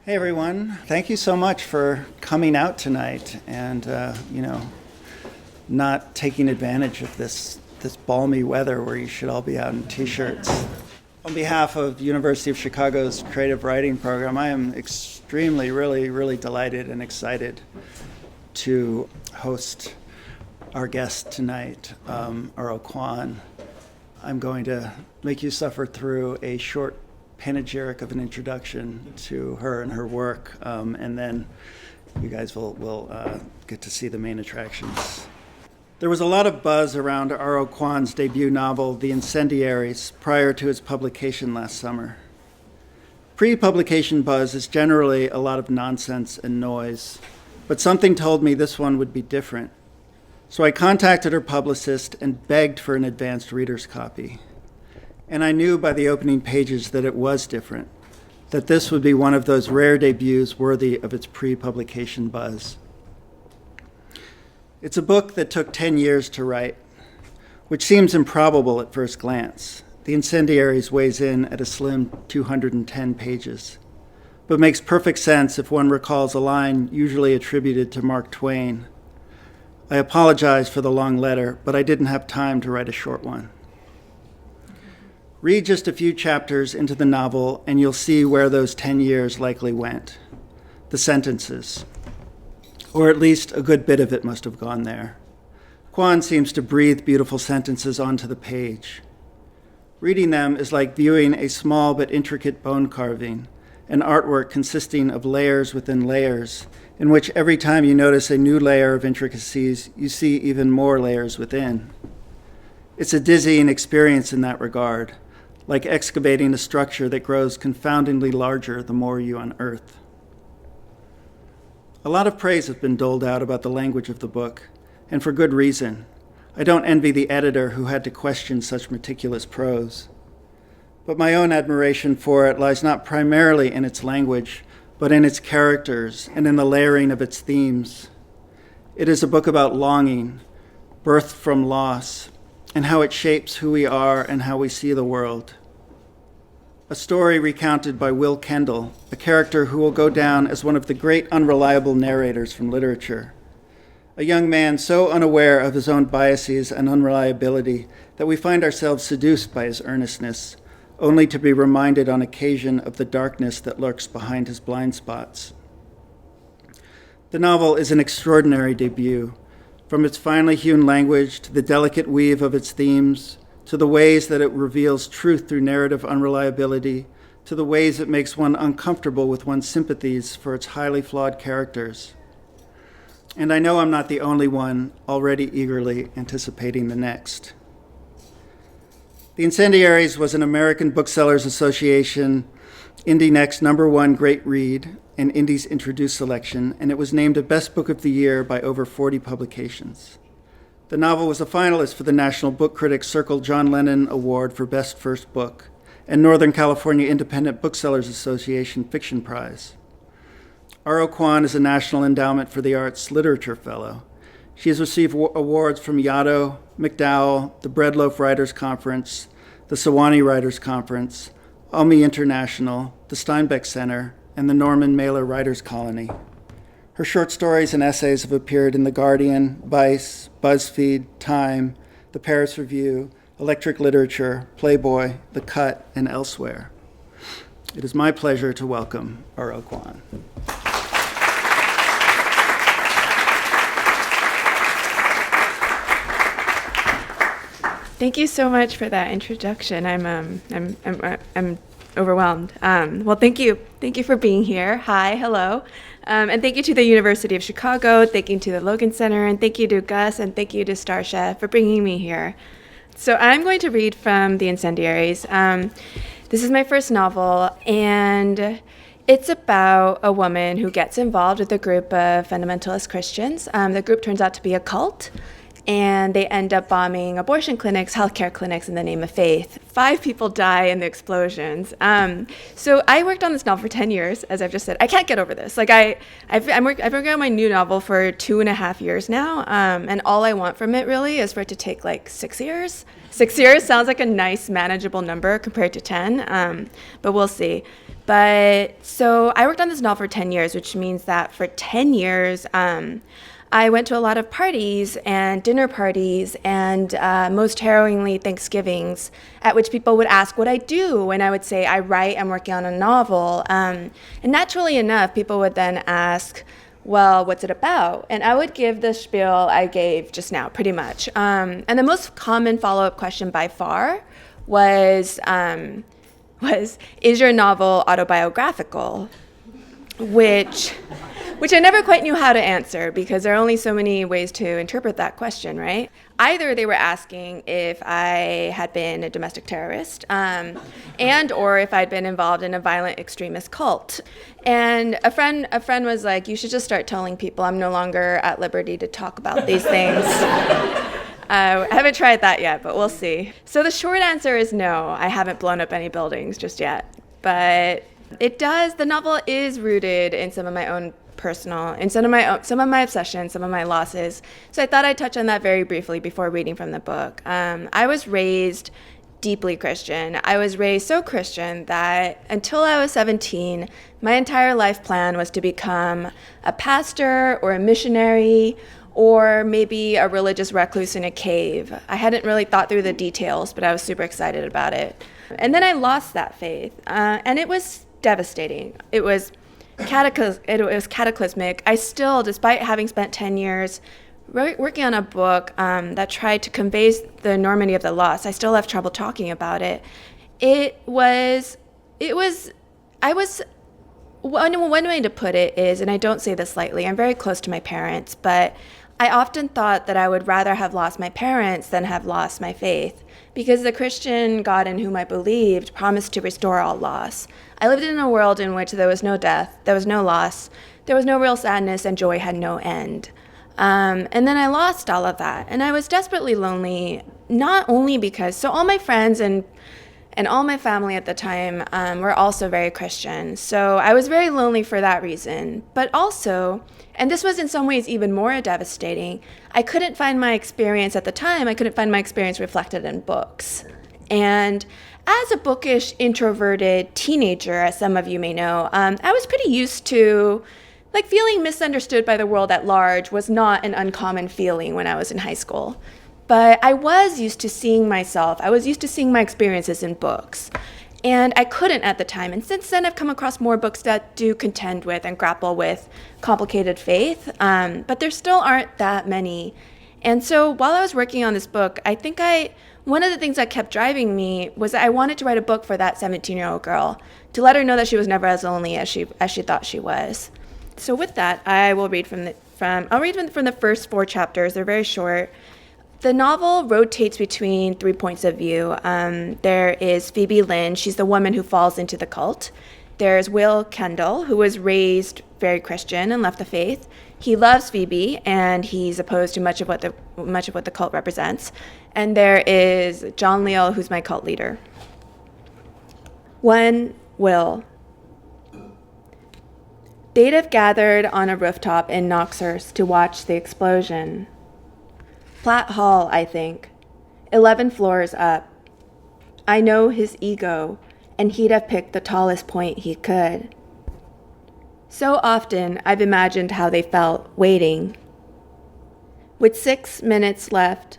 Hey everyone, thank you so much for coming out tonight and, not taking advantage of this balmy weather where you should all be out in t-shirts. On behalf of the University of Chicago's creative writing program, I am extremely, really delighted and excited to host our guest tonight, Kwon. I'm going to make you suffer through a short panegyric of an introduction to her and her work, and then you guys will get to see the main attractions. There was a lot of buzz around R.O. Kwon's debut novel, The Incendiaries, prior to its publication last summer. Pre-publication buzz is generally a lot of nonsense and noise, but something told me this one would be different. So I contacted her publicist and begged for an advanced reader's copy. And I knew by the opening pages that it was different, that this would be one of those rare debuts worthy of its pre-publication buzz. It's a book that took 10 years to write, which seems improbable at first glance. The Incendiaries weighs in at a slim 210 pages, but makes perfect sense if one recalls a line usually attributed to Mark Twain. I apologize for the long letter, but I didn't have time to write a short one. Read just a few chapters into the novel and you'll see where those 10 years likely went. The sentences, or at least a good bit of it must have gone there. Kwon seems to breathe beautiful sentences onto the page. Reading them is like viewing a small but intricate bone carving, an artwork consisting of layers within layers, in which every time you notice a new layer of intricacies, you see even more layers within. It's a dizzying experience in that regard, like excavating a structure that grows confoundingly larger the more you unearth. A lot of praise has been doled out about the language of the book, and for good reason. I don't envy the editor who had to question such meticulous prose. But my own admiration for it lies not primarily in its language, but in its characters and in the layering of its themes. It is a book about longing, birth from loss, and how it shapes who we are and how we see the world. A story recounted by Will Kendall, a character who will go down as one of the great unreliable narrators from literature. A young man so unaware of his own biases and unreliability that we find ourselves seduced by his earnestness, only to be reminded on occasion of the darkness that lurks behind his blind spots. The novel is an extraordinary debut, from its finely hewn language to the delicate weave of its themes, to the ways that it reveals truth through narrative unreliability, to the ways it makes one uncomfortable with one's sympathies for its highly flawed characters. And I know I'm not the only one already eagerly anticipating the next. The Incendiaries was an American Booksellers Association Indie Next #1 Great Read and Indie's Introduced selection, and it was named a Best Book of the Year by over 40 publications. The novel was a finalist for the National Book Critics Circle John Lennon Award for Best First Book and Northern California Independent Booksellers Association Fiction Prize. R.O. Kwon is a National Endowment for the Arts Literature Fellow. She has received awards from Yaddo, McDowell, the Breadloaf Writers Conference, the Sewanee Writers Conference, UMI International, the Steinbeck Center, and the Norman Mailer Writers Colony. Her short stories and essays have appeared in The Guardian, Vice, BuzzFeed, Time, The Paris Review, Electric Literature, Playboy, The Cut, and elsewhere. It is my pleasure to welcome R.O. Kwon. Thank you so much for that introduction. I'm overwhelmed. Well, thank you for being here. Hi, hello, and thank you to the University of Chicago. Thank you to the Logan Center, and thank you to Gus, and thank you to Starsha for bringing me here. So I'm going to read from The Incendiaries. This is my first novel, and it's about a woman who gets involved with a group of fundamentalist Christians. The group turns out to be a cult. And they end up bombing abortion clinics, healthcare clinics in the name of faith. 5 people die in the explosions. So I worked on this novel for 10 years, as I've just said. I can't get over this. Like I've worked on my new novel for 2.5 years now, and all I want from it really is for it to take like 6 years. 6 years sounds like a nice, manageable number compared to 10, but we'll see. But so I worked on this novel for 10 years, which means that for 10 years, I went to a lot of parties and dinner parties and most harrowingly Thanksgivings at which people would ask what I do. And I would say, I write, I'm working on a novel. And naturally enough, people would then ask, well, what's it about? And I would give the spiel I gave just now, pretty much. And the most common follow-up question by far was, is your novel autobiographical? Which I never quite knew how to answer because there are only so many ways to interpret that question, right? Either they were asking if I had been a domestic terrorist and or if I'd been involved in a violent extremist cult. And a friend was like, you should just start telling people I'm no longer at liberty to talk about these things. I haven't tried that yet, but we'll see. So the short answer is no, I haven't blown up any buildings just yet. But the novel is rooted in some of my own personal, in some of my obsessions, some of my losses. So I thought I'd touch on that very briefly before reading from the book. I was raised deeply Christian. I was raised so Christian that until I was 17, my entire life plan was to become a pastor or a missionary or maybe a religious recluse in a cave. I hadn't really thought through the details, but I was super excited about it. And then I lost that faith, and it was devastating. It was cataclysmic. I still, despite having spent 10 years working on a book that tried to convey the enormity of the loss, I still have trouble talking about it. One way to put it is, and I don't say this lightly, I'm very close to my parents, but I often thought that I would rather have lost my parents than have lost my faith, because the Christian God in whom I believed promised to restore all loss. I lived in a world in which there was no death, there was no loss, there was no real sadness, and joy had no end. And then I lost all of that, and I was desperately lonely, not only because, so all my friends and all my family at the time were also very Christian. So I was very lonely for that reason. But also, and this was in some ways even more devastating, I couldn't find my experience at the time, I couldn't find my experience reflected in books. And as a bookish, introverted teenager, as some of you may know, I was pretty used to, feeling misunderstood by the world at large was not an uncommon feeling when I was in high school. But I was used to seeing myself, I was used to seeing my experiences in books. And I couldn't at the time. And since then, I've come across more books that do contend with and grapple with complicated faith, but there still aren't that many. And so while I was working on this book, I think one of the things that kept driving me was that I wanted to write a book for that 17-year-old girl, to let her know that she was never as lonely as she thought she was. So with that, I will read from the first 4 chapters. They're very short. The novel rotates between 3 points of view. There is Phoebe Lynn. She's the woman who falls into the cult. There's Will Kendall, who was raised very Christian and left the faith. He loves Phoebe, and he's opposed to much of what the cult represents. And there is John Leal, who's my cult leader. 1. Will. They'd have gathered on a rooftop in Knoxhurst to watch the explosion. Platt Hall, I think. 11 floors up. I know his ego, and he'd have picked the tallest point he could. So often I've imagined how they felt waiting. With 6 minutes left,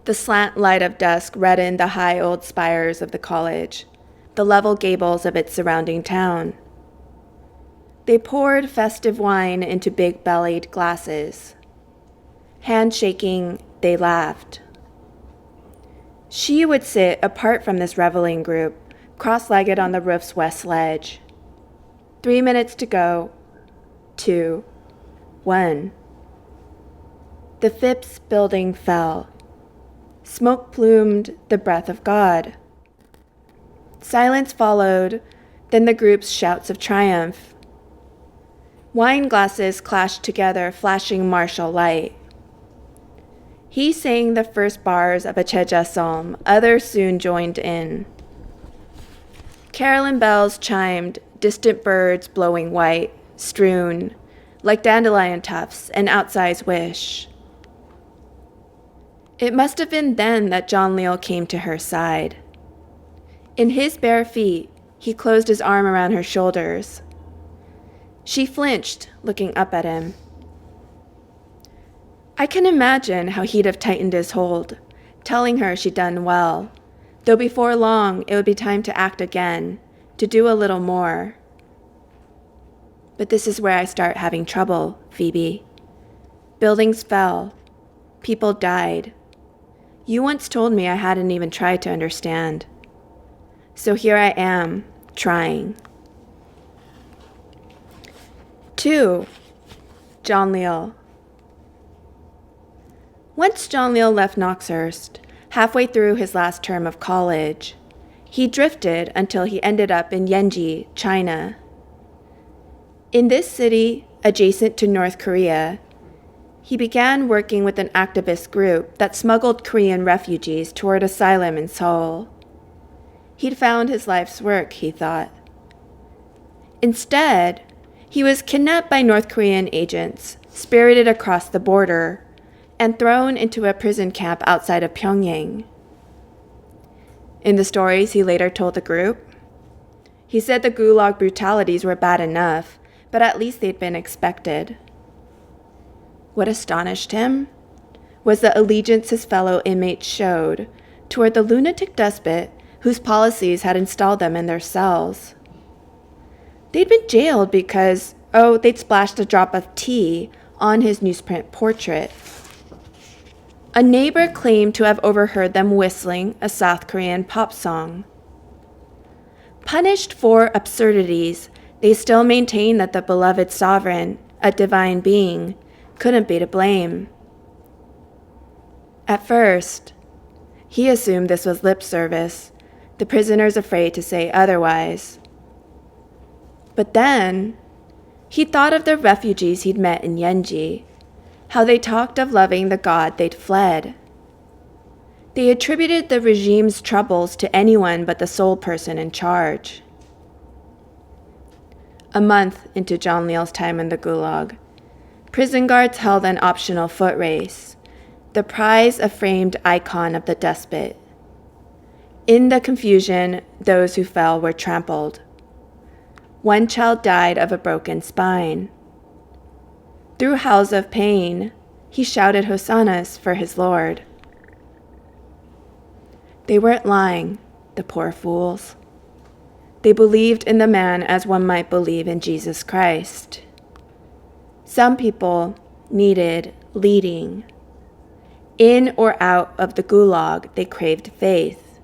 the slant light of dusk reddened the high old spires of the college, the level gables of its surrounding town. They poured festive wine into big-bellied glasses. Handshaking, they laughed. She would sit apart from this reveling group, cross-legged on the roof's west ledge. 3 minutes to go. 2. 1. The Phipps building fell. Smoke plumed the breath of God. Silence followed, then the group's shouts of triumph. Wine glasses clashed together, flashing martial light. He sang the first bars of a Cheja psalm. Others soon joined in. Carolyn bells chimed, distant birds blowing white, strewn, like dandelion tufts, an outsized wish. It must have been then that John Leal came to her side. In his bare feet, He closed his arm around her shoulders. She flinched, looking up at him. I can imagine how he'd have tightened his hold, telling her she'd done well, though before long it would be time to act again, to do a little more. But this is where I start having trouble, Phoebe. Buildings fell. People died. You once told me I hadn't even tried to understand. So here I am, trying. 2. John Leal. Once John Leal left Knoxhurst, halfway through his last term of college, he drifted until he ended up in Yenji, China. In this city, adjacent to North Korea, he began working with an activist group that smuggled Korean refugees toward asylum in Seoul. He'd found his life's work, he thought. Instead, he was kidnapped by North Korean agents, spirited across the border, and thrown into a prison camp outside of Pyongyang. In the stories he later told the group, he said the gulag brutalities were bad enough, but at least they'd been expected. What astonished him was the allegiance his fellow inmates showed toward the lunatic despot whose policies had installed them in their cells. They'd been jailed because, they'd splashed a drop of tea on his newsprint portrait. A neighbor claimed to have overheard them whistling a South Korean pop song. Punished for absurdities, they still maintained that the beloved sovereign, a divine being, couldn't be to blame. At first, he assumed this was lip service, the prisoners afraid to say otherwise. But then, he thought of the refugees he'd met in Yenji, how they talked of loving the God they'd fled. They attributed the regime's troubles to anyone but the sole person in charge. A month into John Leal's time in the Gulag, prison guards held an optional foot race, the prize a framed icon of the despot. In the confusion, those who fell were trampled. One child died of a broken spine. Through howls of pain, he shouted hosannas for his Lord. They weren't lying, the poor fools. They believed in the man as one might believe in Jesus Christ. Some people needed leading. In or out of the gulag, they craved faith.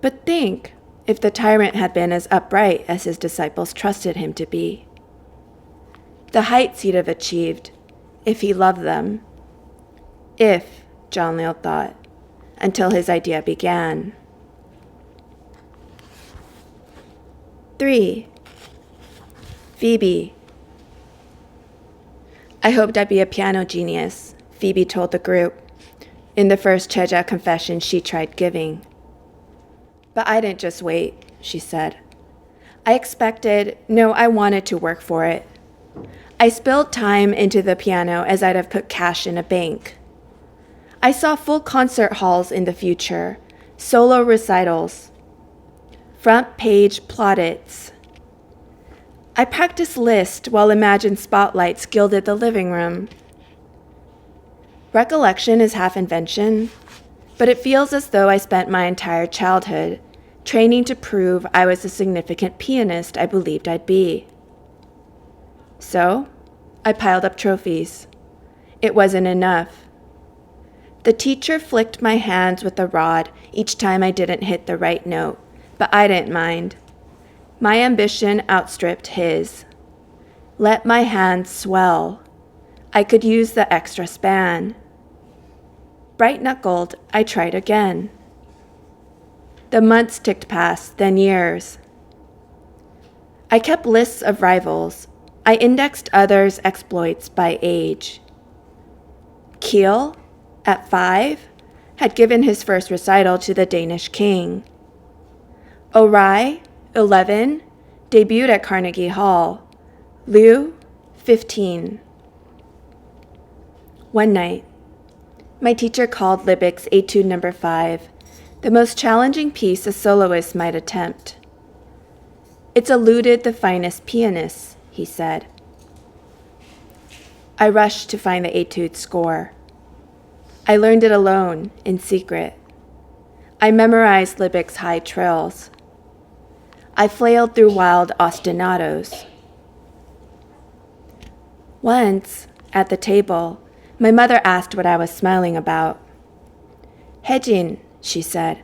But think if the tyrant had been as upright as his disciples trusted him to be. The heights he'd have achieved if he loved them. If, John Leal thought, until his idea began. 3. Phoebe. I hoped I'd be a piano genius, Phoebe told the group, in the first Cheja confession she tried giving. But I didn't just wait, she said. I wanted to work for it. I spilled time into the piano as I'd have put cash in a bank. I saw full concert halls in the future, solo recitals, front page plaudits. I practiced Liszt while imagined spotlights gilded the living room. Recollection is half invention, but it feels as though I spent my entire childhood training to prove I was the significant pianist I believed I'd be. So, I piled up trophies. It wasn't enough. The teacher flicked my hands with a rod each time I didn't hit the right note, but I didn't mind. My ambition outstripped his. Let my hands swell. I could use the extra span. Bright-knuckled, I tried again. The months ticked past, then years. I kept lists of rivals. I indexed others' exploits by age. Kiel, at 5, had given his first recital to the Danish king. Orai, 11, debuted at Carnegie Hall. Liu, 15. One night, my teacher called Libic's Etude No. 5, the most challenging piece a soloist might attempt. It's eluded the finest pianists, he said. I rushed to find the etude score. I learned it alone, in secret. I memorized Libic's high trills. I flailed through wild ostinatos. Once, at the table, my mother asked what I was smiling about. Haejin, she said.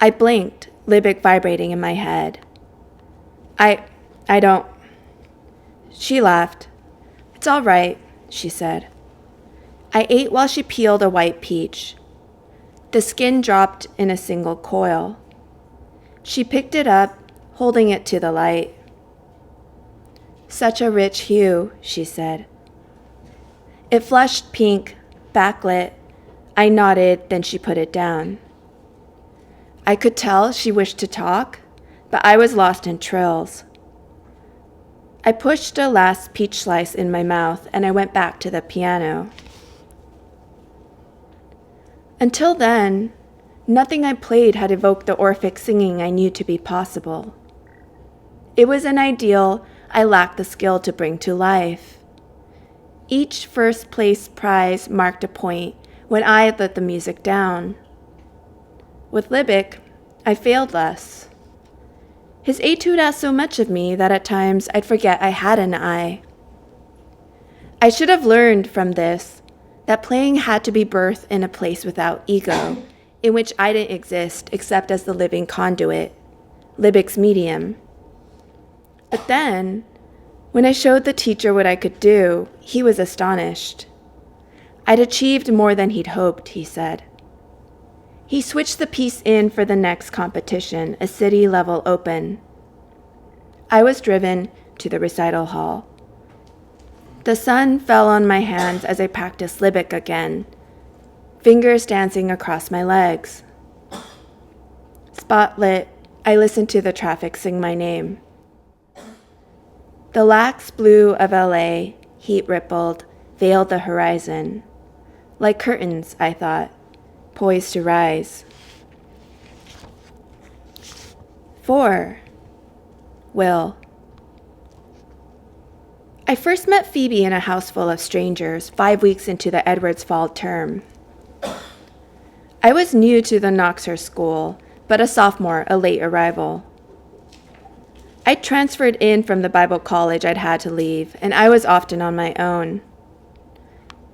I blinked, Libic vibrating in my head. I don't. She laughed. It's all right, she said. I ate while she peeled a white peach. The skin dropped in a single coil. She picked it up, holding it to the light. Such a rich hue, she said. It flushed pink, backlit. I nodded, then she put it down. I could tell she wished to talk, but I was lost in trills. I pushed a last peach slice in my mouth, and I went back to the piano. Until then, nothing I played had evoked the Orphic singing I knew to be possible. It was an ideal I lacked the skill to bring to life. Each first-place prize marked a point when I had let the music down. With Libic, I failed less. His etude asked so much of me that at times I'd forget I had an eye. I should have learned from this that playing had to be birthed in a place without ego, in which I didn't exist except as the living conduit, Libic's medium. But then, when I showed the teacher what I could do, he was astonished. I'd achieved more than he'd hoped, he said. He switched the piece in for the next competition, a city-level open. I was driven to the recital hall. The sun fell on my hands as I practiced Libic again, fingers dancing across my legs. Spotlit, I listened to the traffic sing my name. The lax blue of LA, heat rippled, veiled the horizon. Like curtains, I thought, poised to rise. 4. Will. I first met Phoebe in a house full of strangers 5 weeks into the Edwards fall term. I was new to the Knoxhurst school, but a sophomore, a late arrival. I transferred in from the Bible college I'd had to leave, and I was often on my own.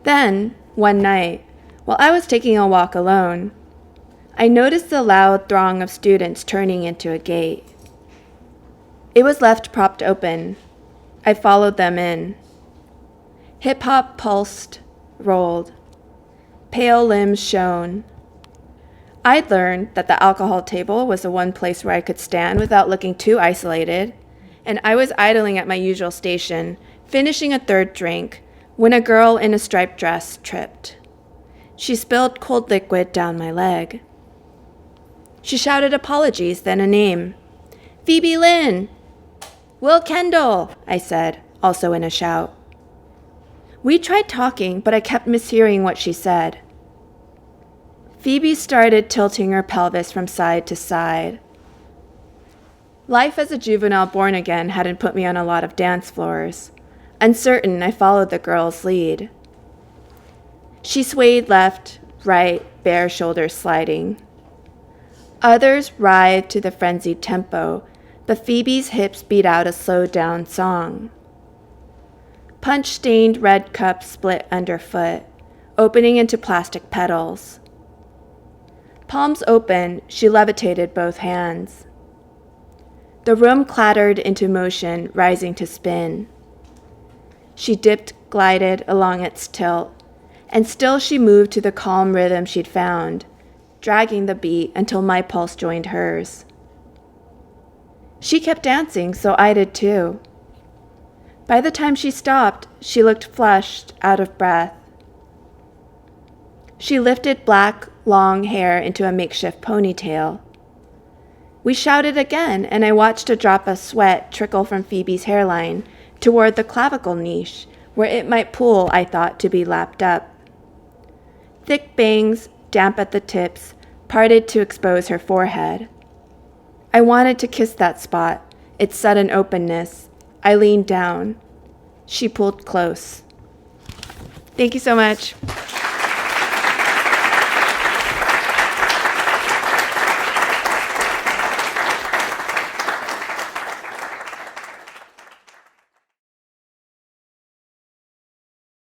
Then, one night, while I was taking a walk alone, I noticed the loud throng of students turning into a gate. It was left propped open. I followed them in. Hip-hop pulsed, rolled. Pale limbs shone. I'd learned that the alcohol table was the one place where I could stand without looking too isolated, and I was idling at my usual station, finishing a third drink, when a girl in a striped dress tripped. She spilled cold liquid down my leg. She shouted apologies, then a name. Phoebe Lynn! Will Kendall, I said, also in a shout. We tried talking, but I kept mishearing what she said. Phoebe started tilting her pelvis from side to side. Life as a juvenile born again hadn't put me on a lot of dance floors. Uncertain, I followed the girl's lead. She swayed left, right, bare shoulders sliding. Others writhed to the frenzied tempo, but Phoebe's hips beat out a slowed-down song. Punch-stained red cups split underfoot, opening into plastic petals. Palms open, she levitated both hands. The room clattered into motion, rising to spin. She dipped, glided along its tilt, and still she moved to the calm rhythm she'd found, dragging the beat until my pulse joined hers. She kept dancing, so I did too. By the time she stopped, she looked flushed, out of breath. She lifted black, long hair into a makeshift ponytail. We shouted again, and I watched a drop of sweat trickle from Phoebe's hairline toward the clavicle niche, where it might pool, I thought, to be lapped up. Thick bangs, damp at the tips, parted to expose her forehead. I wanted to kiss that spot, its sudden openness. I leaned down. She pulled close. Thank you so much.